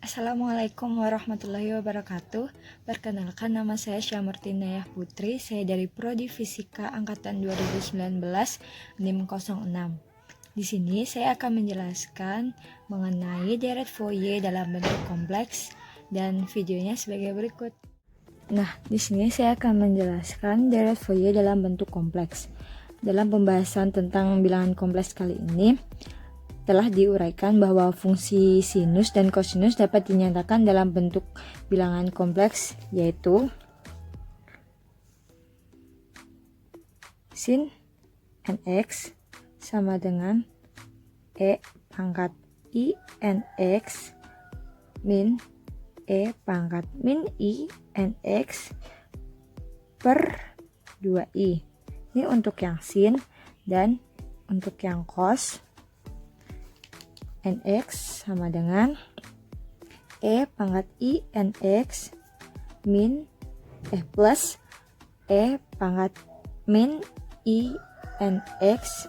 Assalamualaikum warahmatullahi wabarakatuh. Perkenalkan, nama saya Syamurtin Nayah Putri. Saya dari Prodi Fisika Angkatan 2019 NIM 06. Di sini saya akan menjelaskan mengenai deret Fourier dalam bentuk kompleks dan videonya sebagai berikut. Nah, di sini saya akan menjelaskan deret Fourier dalam bentuk kompleks. Dalam pembahasan tentang bilangan kompleks kali ini, telah diuraikan bahwa fungsi sinus dan kosinus dapat dinyatakan dalam bentuk bilangan kompleks, yaitu sin nx sama dengan e pangkat i nx min e pangkat min i nx per 2i. Ini untuk yang sin, dan untuk yang cos, nx sama dengan e pangkat i nx min plus e pangkat min i nx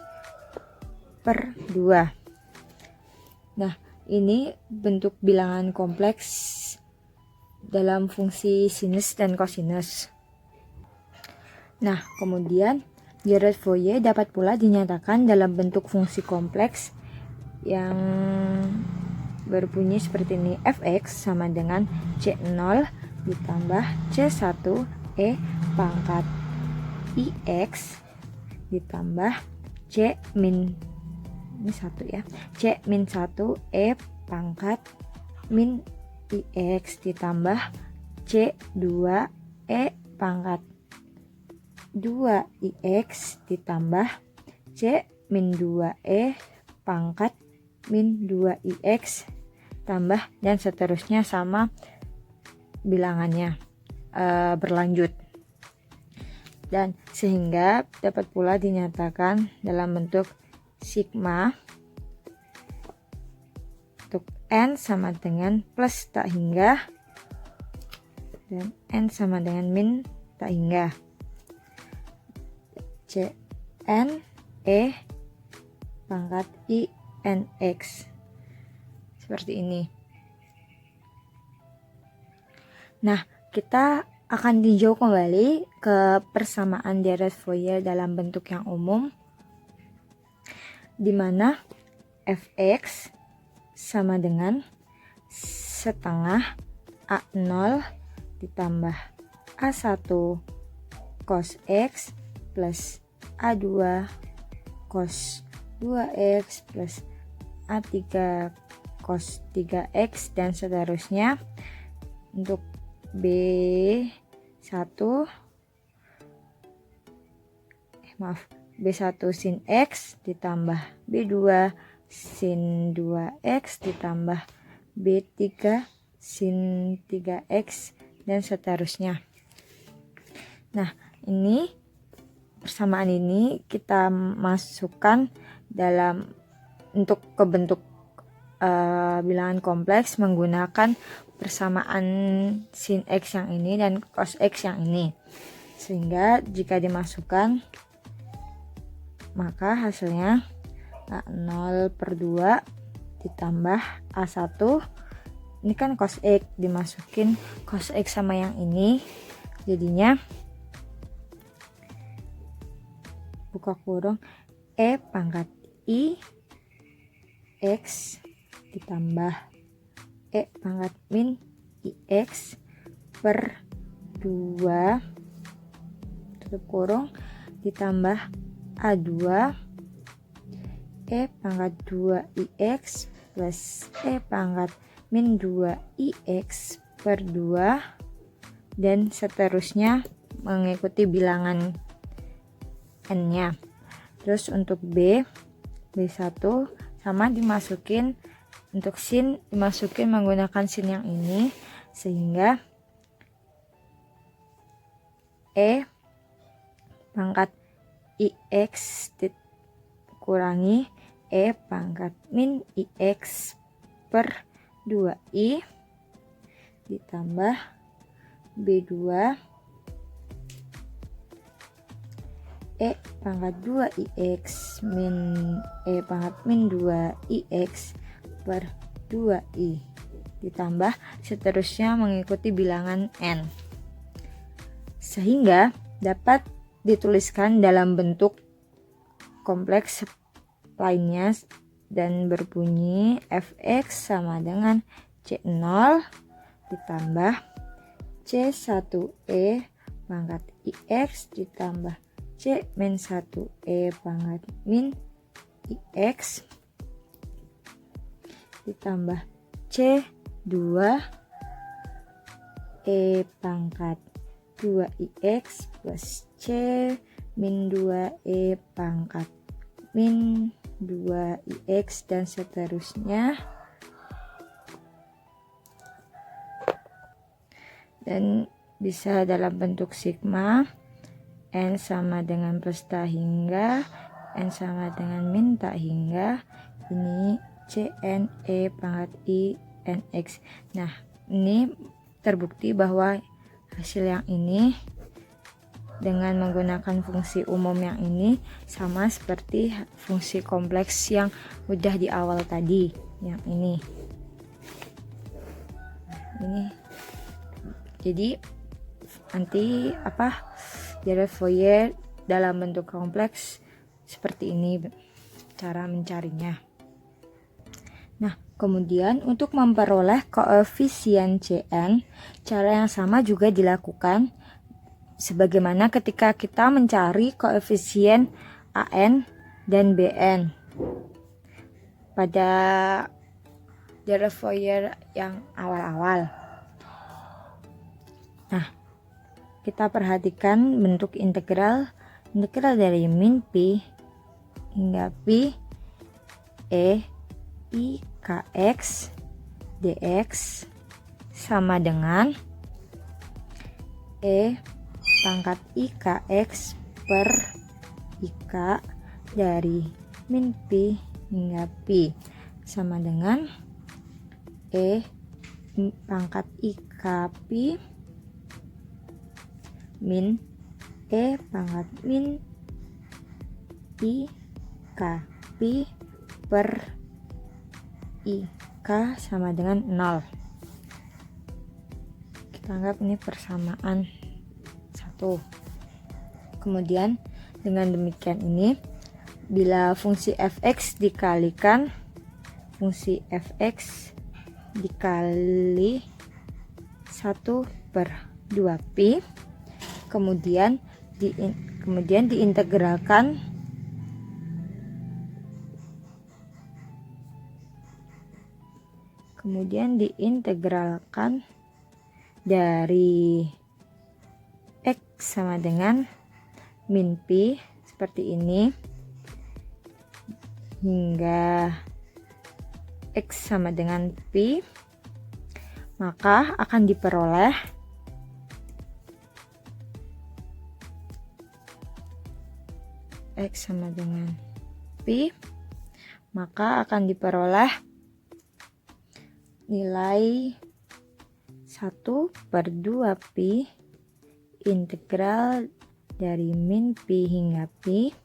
per 2. Nah, ini bentuk bilangan kompleks dalam fungsi sinus dan kosinus. Nah, kemudian deret Fourier dapat pula dinyatakan dalam bentuk fungsi kompleks yang berbunyi seperti ini. Fx sama dengan C0 ditambah C1 E pangkat IX ditambah C min, ini 1 ya, C min 1 E pangkat min IX ditambah C2 E pangkat 2IX ditambah C min 2E pangkat min 2IX tambah dan seterusnya sama bilangannya berlanjut, dan sehingga dapat pula dinyatakan dalam bentuk sigma untuk n sama dengan plus tak hingga dan n sama dengan min tak hingga. Cn E pangkat i nx seperti ini. Nah, kita akan tinjau kembali ke persamaan deret Fourier dalam bentuk yang umum, di mana fx sama dengan setengah a0 ditambah a1 cos x plus a2 cos 2x plus a3 cos 3x dan seterusnya. Untuk B1 sin x ditambah B2 sin 2x ditambah B3 sin 3x dan seterusnya. Nah, ini persamaan ini kita masukkan dalam untuk ke bentuk bilangan kompleks menggunakan persamaan sin x yang ini dan cos x yang ini, sehingga jika dimasukkan maka hasilnya a0 per 2 ditambah a1, ini kan cos x, dimasukin cos x sama yang ini, jadinya buka kurung e pangkat i x ditambah e pangkat min ix per 2 tutup kurung ditambah a2 e pangkat 2ix plus e pangkat min 2ix per 2 dan seterusnya mengikuti bilangan n-nya. Terus untuk B1 sama dimasukin, untuk sin dimasukin menggunakan sin yang ini, sehingga e pangkat ix dikurangi e pangkat min ix per 2i ditambah B2 e pangkat 2ix min e pangkat min 2ix per 2i ditambah seterusnya mengikuti bilangan n, sehingga dapat dituliskan dalam bentuk kompleks lainnya dan berbunyi fx sama dengan C0 ditambah C1e pangkat ix ditambah C-1e pangkat min ix ditambah C2e pangkat 2ix plus C min 2e pangkat min 2ix dan seterusnya, dan bisa dalam bentuk sigma n sama dengan plus tak hingga n sama dengan min tak hingga ini CNE pangkat I NX. Nah, ini terbukti bahwa hasil yang ini dengan menggunakan fungsi umum yang ini sama seperti fungsi kompleks yang udah di awal tadi, yang ini. Jadi nanti Dirichlet Fourier dalam bentuk kompleks seperti ini cara mencarinya. Nah, kemudian untuk memperoleh koefisien Cn, cara yang sama juga dilakukan sebagaimana ketika kita mencari koefisien An dan Bn pada Dirichlet Fourier yang awal-awal. Nah, kita perhatikan bentuk integral dari min pi hingga pi e I kx dx sama dengan e pangkat I kx per ik dari min pi hingga pi sama dengan e pangkat ik pi min e pangkat min I k pi per I k sama dengan 0. Kita anggap ini persamaan 1. Kemudian dengan demikian ini bila fungsi fx dikalikan fungsi fx dikali 1/2pi kemudian diintegralkan dari x sama dengan min pi seperti ini hingga x sama dengan pi, maka akan diperoleh x sama dengan pi, maka akan diperoleh nilai 1/2pi integral dari min pi hingga pi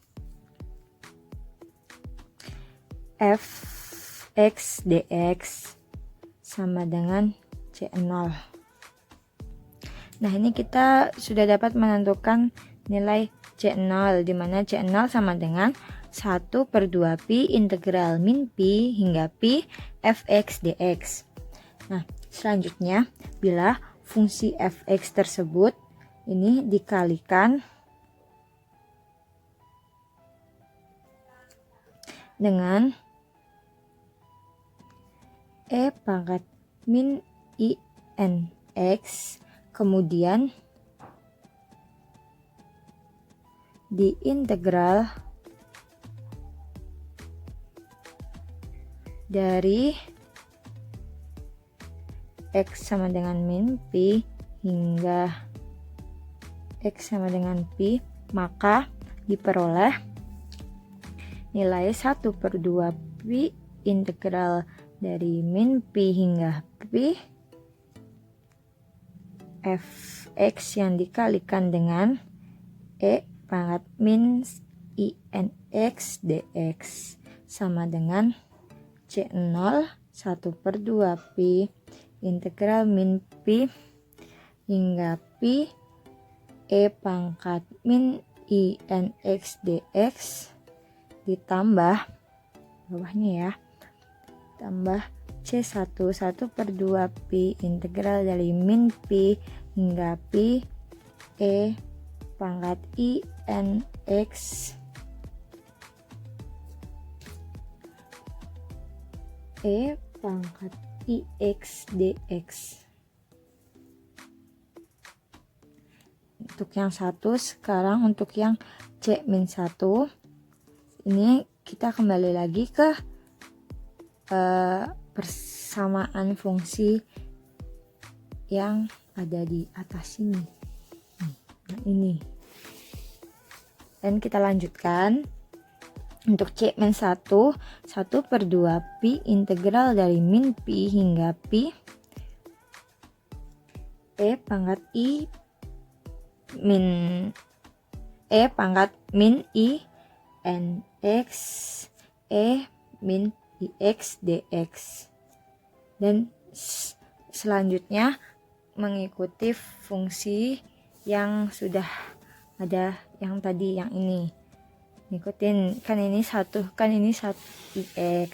fx dx sama dengan C0. Nah, ini kita sudah dapat menentukan nilai C0, di mana C0 sama dengan 1/2pi integral min pi hingga pi fx dx. Nah, selanjutnya bila fungsi fx tersebut ini dikalikan dengan e pangkat min I nx kemudian diintegral dari x sama dengan min pi hingga x sama dengan pi, maka diperoleh nilai 1/2pi integral dari min pi hingga pi fx yang dikalikan dengan e pangkat min I nx dx sama dengan C0 1/2pi integral min pi hingga pi E pangkat min I n x dx ditambah bawahnya ya, tambah C1 1/2 pi integral dari min pi hingga pi E pangkat I n x E pangkat ix dx. Untuk yang satu, sekarang untuk yang C-1 ini kita kembali lagi ke persamaan fungsi yang ada di atas ini. Nah, ini. Dan kita lanjutkan. Untuk C-1 1/2 pi integral dari min pi hingga pi E pangkat min I n x E min ix dx. Dan selanjutnya mengikuti fungsi yang sudah ada yang tadi, yang ini. Ngikutin, kan ini satu ix,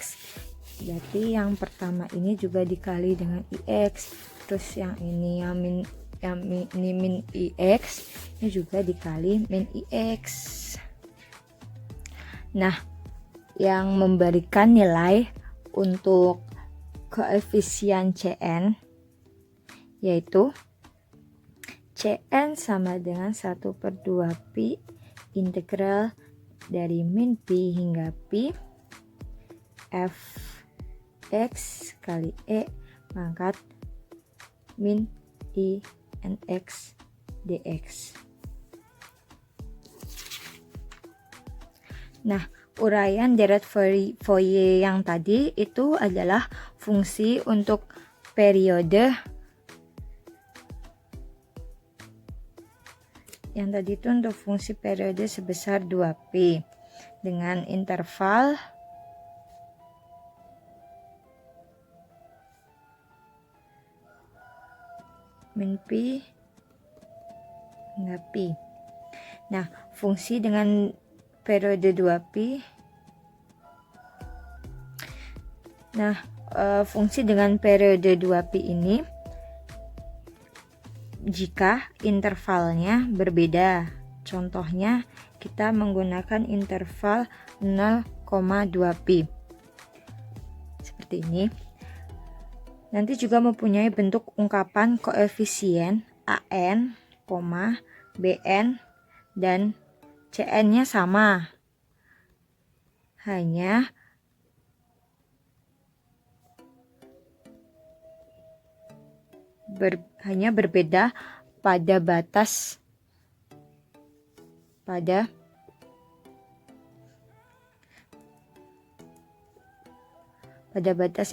berarti yang pertama ini juga dikali dengan ix, terus yang ini min ix ini juga dikali min ix. Nah, yang memberikan nilai untuk koefisien Cn yaitu Cn sama dengan 1/2 pi integral dari min pi hingga pi fx kali E pangkat min I n x dx. Nah, uraian deret Fourier yang tadi itu adalah fungsi untuk periode yang tadi itu untuk fungsi periode sebesar 2pi dengan interval min pi hingga pi. Nah, fungsi dengan periode 2pi. Nah, fungsi dengan periode 2pi ini jika intervalnya berbeda. Contohnya kita menggunakan interval 0,2pi. Seperti ini. Nanti juga mempunyai bentuk ungkapan koefisien AN, BN, dan CN-nya sama. Hanya berbeda pada batas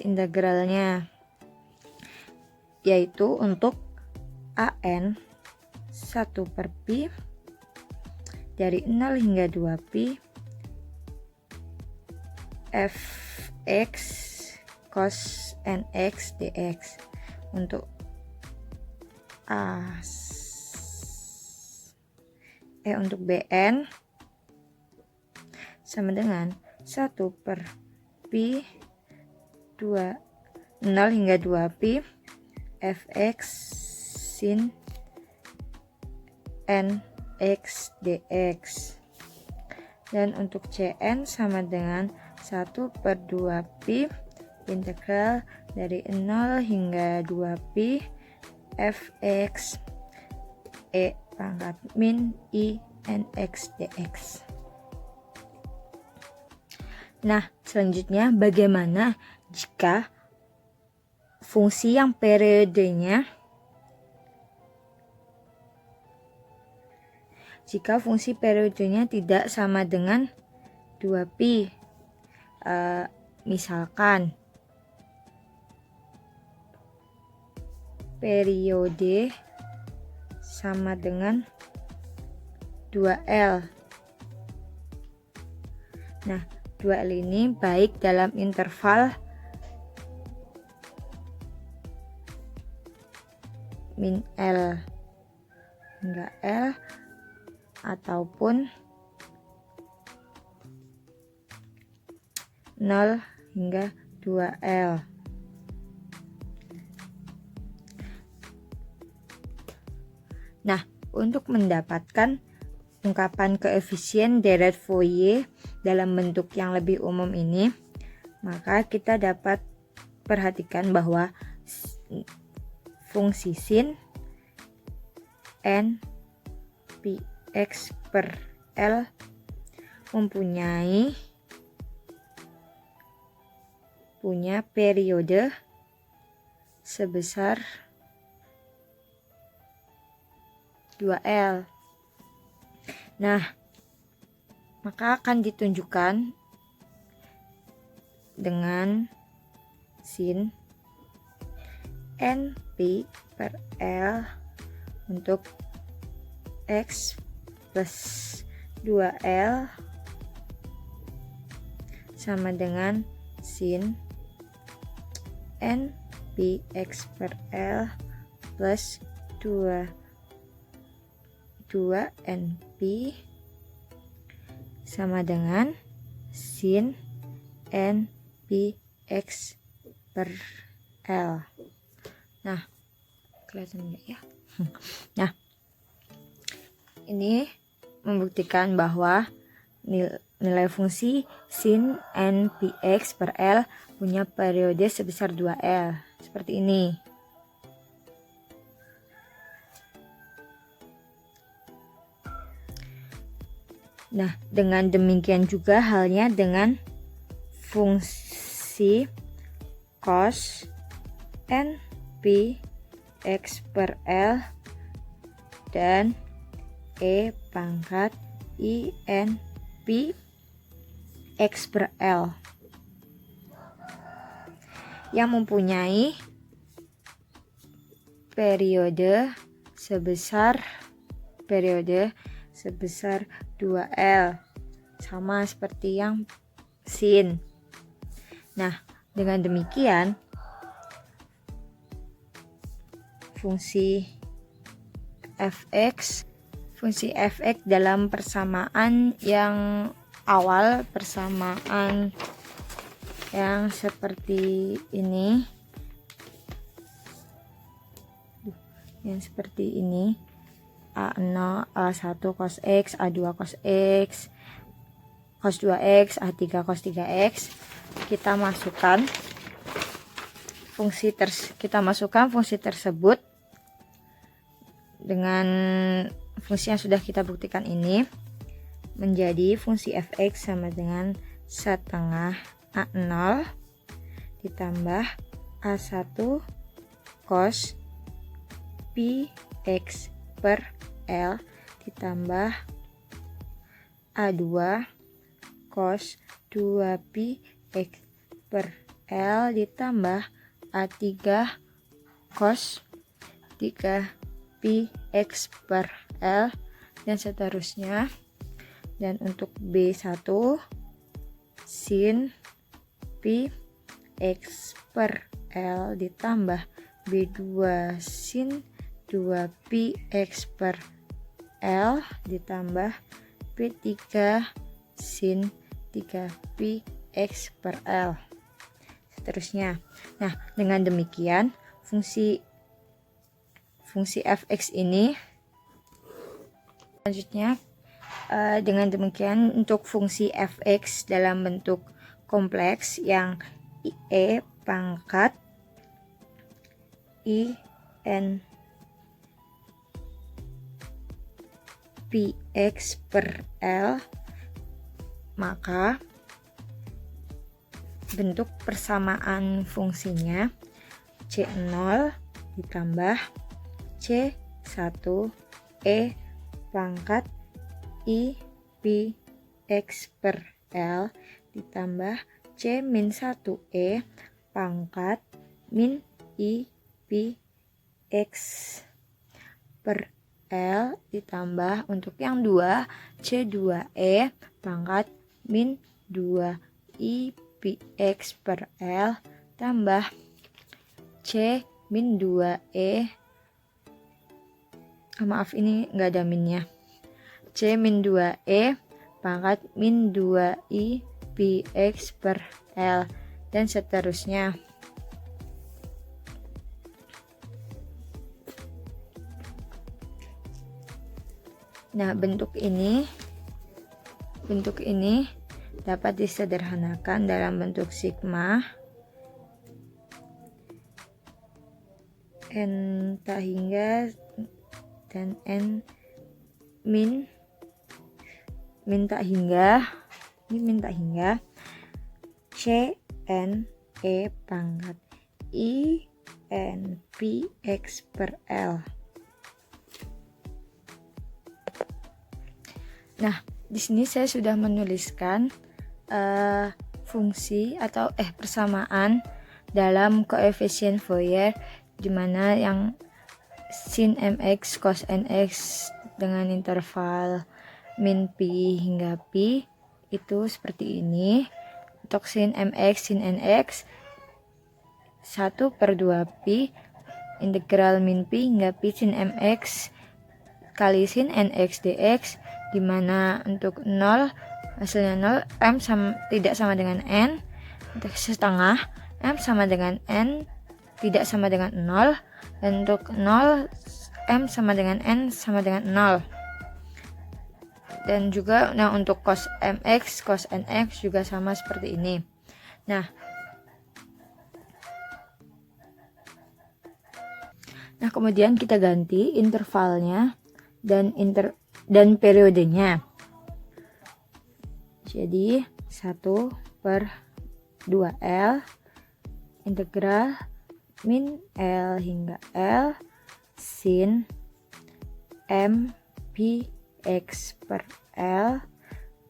integralnya, yaitu untuk AN 1/pi dari 0 hingga 2pi fx cos nx dx. Untuk untuk Bn sama dengan 1/pi 0 hingga 2pi fx sin nx dx. Dan untuk Cn sama dengan 1/2pi integral dari 0 hingga 2pi fx E pangkat min I nx dx. Nah, selanjutnya bagaimana jika fungsi yang periodenya tidak sama dengan 2pi. Misalkan periode sama dengan 2L. Nah, 2L ini baik dalam interval min L hingga L ataupun 0 hingga 2L. Nah, untuk mendapatkan ungkapan koefisien deret Fourier dalam bentuk yang lebih umum ini, maka kita dapat perhatikan bahwa fungsi sin n px per L punya periode sebesar 2L. Nah, maka akan ditunjukkan dengan sin NP per L untuk X plus 2L sama dengan sin NPX per L plus 2NP sama dengan sin NPX per L. Nah, kelihatan enggak ya? Nah, ini membuktikan bahwa nilai fungsi sin NPX per L punya periode sebesar 2L. Seperti ini. Nah, dengan demikian juga halnya dengan fungsi cos NPX per L dan E pangkat INP X per L yang mempunyai periode sebesar 2L, sama seperti yang sin. Nah, dengan demikian fungsi fx dalam persamaan yang awal, persamaan yang seperti ini, A0, A1 cos X, A2 cos X, cos 2X, A3 cos 3X. Kita masukkan fungsi tersebut dengan fungsi yang sudah kita buktikan ini menjadi fungsi fx sama dengan setengah A0 ditambah A1 cos px per L ditambah A2 cos 2px per L ditambah A3 cos 3px per L dan seterusnya. Dan untuk B1 sin px per L ditambah B2 sin 2px per L ditambah B3 sin 3px per L. Seterusnya. Nah, dengan demikian fungsi fx ini selanjutnya dengan demikian untuk fungsi fx dalam bentuk kompleks yang E pangkat IN px per L, maka bentuk persamaan fungsinya C0 ditambah C1 E pangkat I px per L ditambah C-1 E pangkat min I px per L ditambah untuk yang 2 C2E pangkat min 2 I px per L tambah C min 2E maaf ini nggak ada minnya. C min 2E pangkat min 2I Px per L dan seterusnya. Nah, bentuk ini dapat disederhanakan dalam bentuk sigma n tak hingga dan n min tak hingga c n e pangkat i n p x per L. Nah, di sini saya sudah menuliskan fungsi atau persamaan dalam koefisien Fourier, di mana yang sin mx cos nx dengan interval min pi hingga pi itu seperti ini. Untuk sin mx sin nx 1/2 pi integral min pi hingga pi sin mx kali sin nx dx, di mana untuk 0 hasilnya 0, m tidak sama dengan n, untuk setengah m sama dengan n tidak sama dengan 0, dan untuk 0 m sama dengan n sama dengan 0. Dan juga untuk cos mx cos nx juga sama seperti ini. Nah kemudian kita ganti intervalnya dan periodenya. Jadi 1/2L integral min L hingga L sin m pi x per L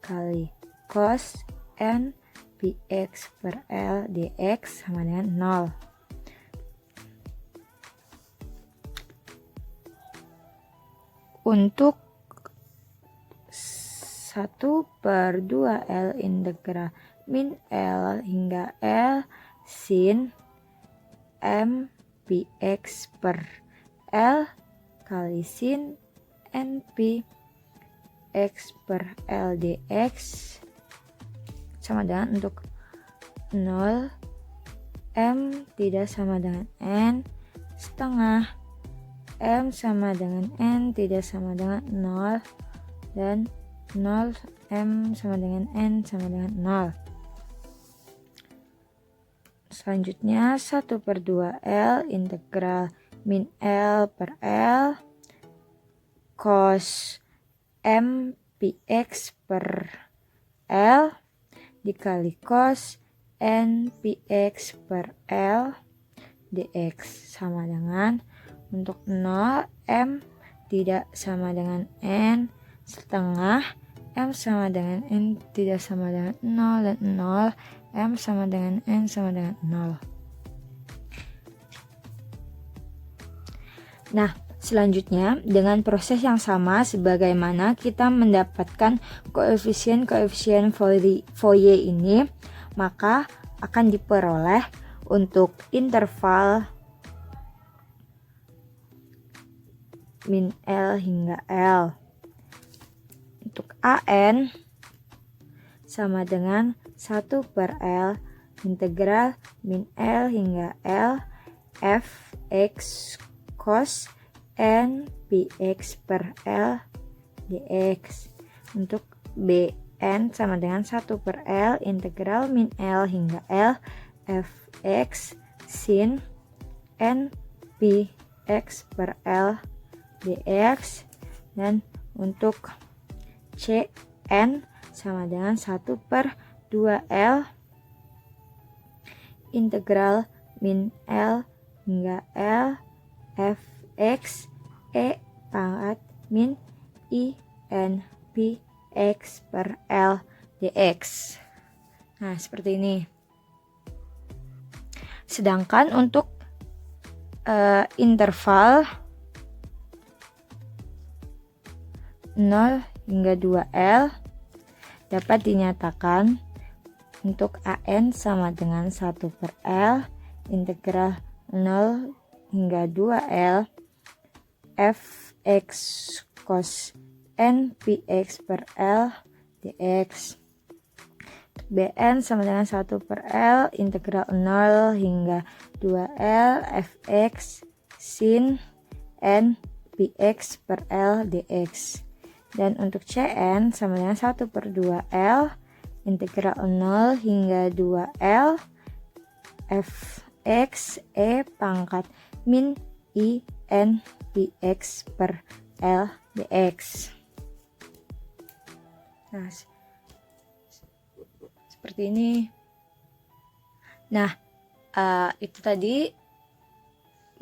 kali cos n pi x per L dx sama dengan 0. Untuk 1/2L integral min L hingga L sin m pi x per L kali sin n pi x per L dx sama dengan, untuk 0 m tidak sama dengan n setengah, m sama dengan n tidak sama dengan 0, dan 0 m sama dengan n sama dengan 0. Selanjutnya 1/2L integral min L per L cos m pi x per L dikali cos n pi x per L dx sama dengan, untuk 0 m tidak sama dengan n setengah, m sama dengan n tidak sama dengan 0, dan 0 m sama dengan n sama dengan 0. Nah, selanjutnya dengan proses yang sama sebagaimana kita mendapatkan koefisien Fourier ini, maka akan diperoleh untuk interval min L hingga L. Untuk AN sama dengan 1/L integral min L hingga L fx cos n pi x per L dx. Untuk BN sama dengan 1/L integral min L hingga L fx sin n pi x per L dx. Dan untuk CN sama dengan 1/2L integral min L hingga L fx e pangkat min i n pi x per L dx. Nah, seperti ini. Sedangkan untuk interval 0 hingga 2L dapat dinyatakan untuk AN sama dengan 1/L integral 0 hingga 2L fx cos n px per L dx. Bn sama dengan 1 per L integral 0 hingga 2L fx sin n px per L dx. Dan untuk Cn sama dengan 1 per 2L integral 0 hingga 2L fx e pangkat min i n px per L dx. Nah, seperti ini. Nah, itu tadi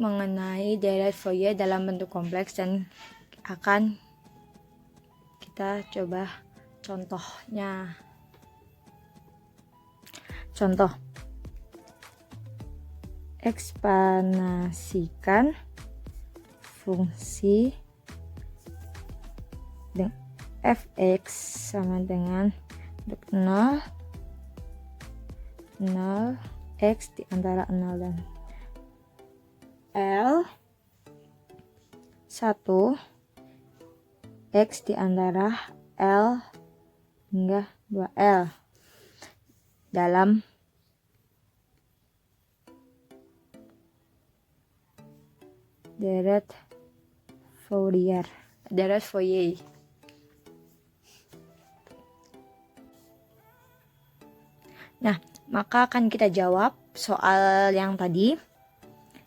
mengenai deret Fourier dalam bentuk kompleks, dan akan kita coba contohnya. Contoh, ekspansikan fungsi fx sama dengan 0 x di antara 0 dan L 1 x di antara L hingga 2L dalam deret Fourier. Nah, maka akan kita jawab soal yang tadi,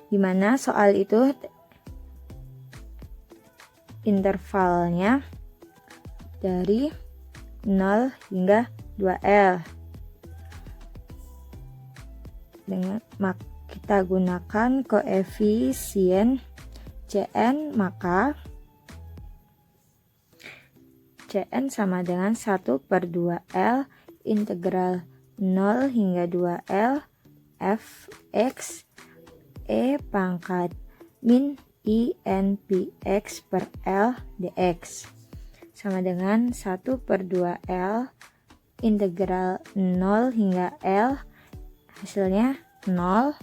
di mana soal itu intervalnya dari 0 hingga 2L. Dengan kita gunakan koefisien Cn, maka Cn sama dengan 1 per 2L integral 0 hingga 2L fx e pangkat min i n px per L dx sama dengan 1 per 2L integral 0 hingga L, hasilnya 0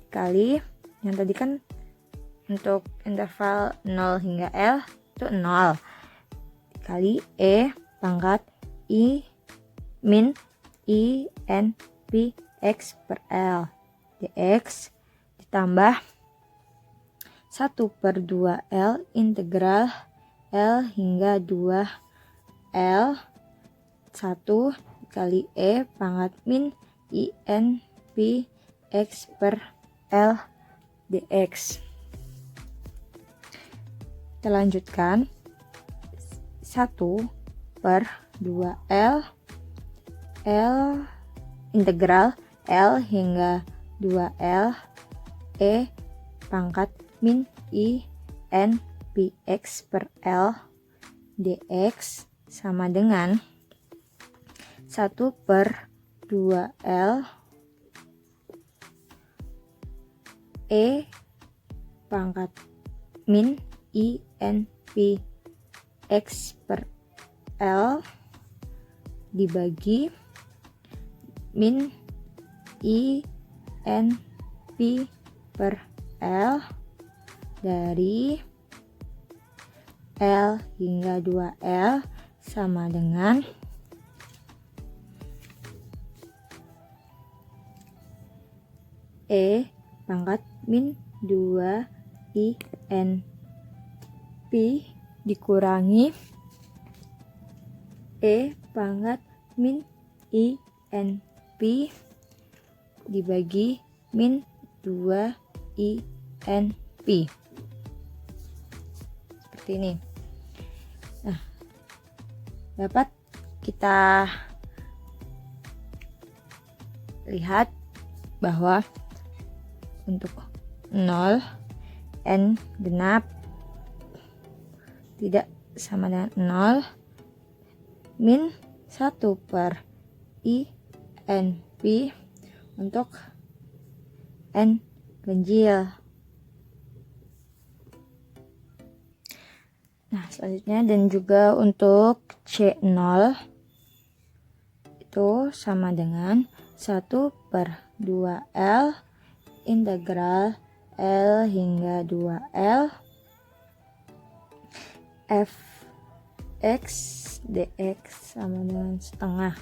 kali yang tadi kan untuk interval 0 hingga L itu 0 kali E pangkat I min I n p x per L dx ditambah 1 per 2L integral L hingga 2L 1 kali E pangkat min I n p x per L dx. Kita lanjutkan. 1 per 2L integral L hingga 2L E pangkat min I n px per L dx sama dengan 1 per 2L E pangkat min I n px per L dibagi min I n p per L dari L hingga 2L sama dengan E pangkat min 2 I n p dikurangi E pangkat min I n p dibagi min 2 I n p. Seperti ini. Nah, dapat kita lihat bahwa untuk 0 n genap tidak sama dengan 0 min 1 per I n p untuk n ganjil. Nah, selanjutnya dan juga untuk C0 itu sama dengan 1 per 2L integral L hingga 2L fx dx sama dengan setengah.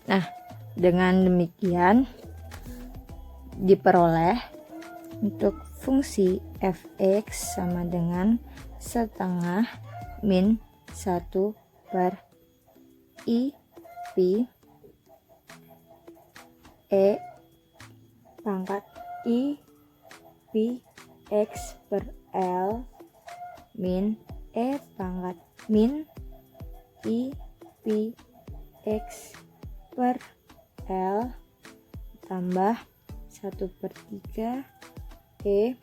Nah, dengan demikian diperoleh untuk fungsi fx sama dengan setengah min 1 per i pi e pangkat i pi x per l min e pangkat min i pi x per l tambah 1/3 e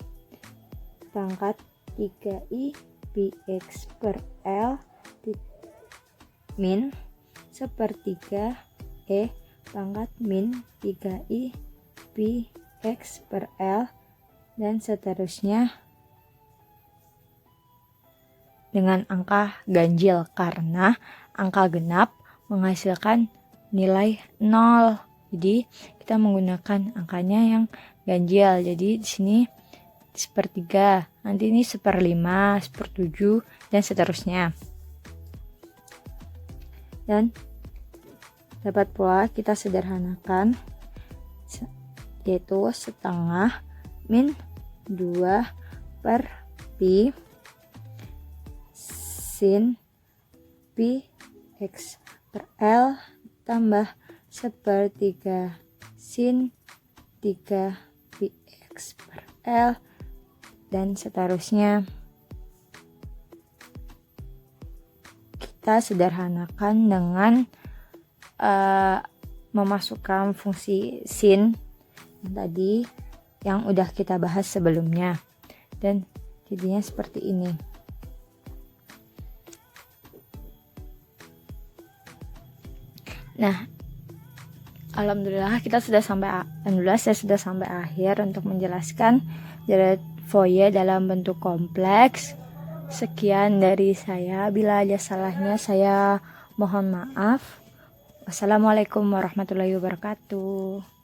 pangkat 3i pi x per l min 1/3 e pangkat min 3i pi x per l dan seterusnya dengan angka ganjil karena angka genap menghasilkan nilai 0. Jadi kita menggunakan angkanya yang ganjil. Jadi di sini 1/3, nanti ini 1/5, 1/7 dan seterusnya. Dan dapat pula kita sederhanakan yaitu setengah min 2 per pi sin pi x per l tambah 1/3 sin 3 pi x per l dan seterusnya. Kita sederhanakan dengan memasukkan fungsi sin yang tadi yang udah kita bahas sebelumnya dan jadinya seperti ini. Nah, alhamdulillah saya sudah sampai akhir untuk menjelaskan jerat Fourier dalam bentuk kompleks. Sekian dari saya, bila ada salahnya saya mohon maaf. Wassalamualaikum warahmatullahi wabarakatuh.